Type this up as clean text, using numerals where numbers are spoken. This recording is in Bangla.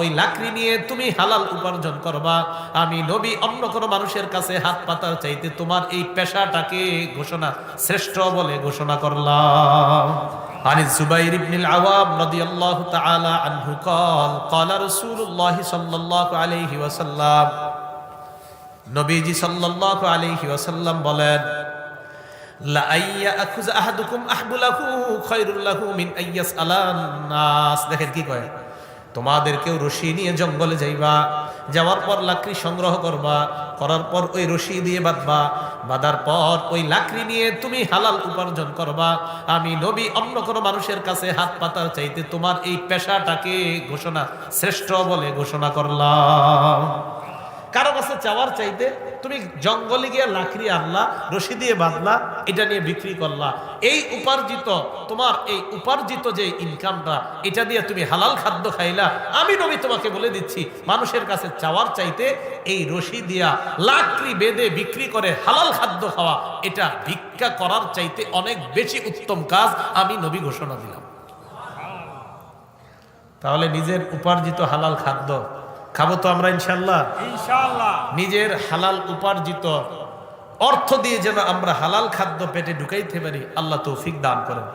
ওই লাকড়ি নিয়ে তুমি হালাল উপার্জন করবা। আমি নবী অন্য কোনো মানুষের কাছে হাত পাতার চাইতে তোমার এই পেশাটাকে ঘোষণা শ্রেষ্ঠ বলে ঘোষণা করলাম। عن الزبير بن العوام رضي الله تعالى عنه قال قال رسول الله صلى الله عليه وسلم নবীজি সাল্লাল্লাহু আলাইহি ওয়াসাল্লাম বলেন, লা আইয়া আখুযা আহাদুকুম আহবুলাহু খায়রুল লাহু মিন আইয়াসআলান নাস। দেখেন কি কয়, তোমাদের কেউ রশি নিয়ে জঙ্গলে যাইবা, যাওয়ার পর লাকড়ি সংগ্রহ করবা, করার পর ওই রশি দিয়ে বাঁধবা, বাঁধার পর ওই লাকড়ি নিয়ে তুমি হালাল উপার্জন করবা। আমি নবী অন্য কোনো মানুষের কাছে হাত পাতার চাইতে তোমার এই পেশাটাকে ঘোষণা শ্রেষ্ঠ বলে ঘোষণা করলাম। কারো কাছে চাওয়ার চাইতে তুমি জঙ্গলে গিয়ে লাকড়ি আনলা, রশি দিয়ে বাঁধলা, এটা নিয়ে বিক্রি করলা, এই উপার্জিত তোমার এই উপার্জিত যে ইনকামটা, এটা দিয়ে তুমি হালাল খাদ্য খাইলা। আমি নবী তোমাকে বলে দিচ্ছি, মানুষের কাছে চাওয়ার চাইতে এই রশি দিয়া লাকড়ি বেঁধে বিক্রি করে হালাল খাদ্য খাওয়া, এটা ভিক্ষা করার চাইতে অনেক বেশি উত্তম কাজ আমি নবী ঘোষণা দিলাম। তাহলে নিজের উপার্জিত হালাল খাদ্য খাবো তো আমরা ইনশাআল্লাহ। নিজের হালাল উপার্জিত অর্থ দিয়ে যেন আমরা হালাল খাদ্য পেটে ঢুকাইতে পারি, আল্লাহ তৌফিক দান করেন।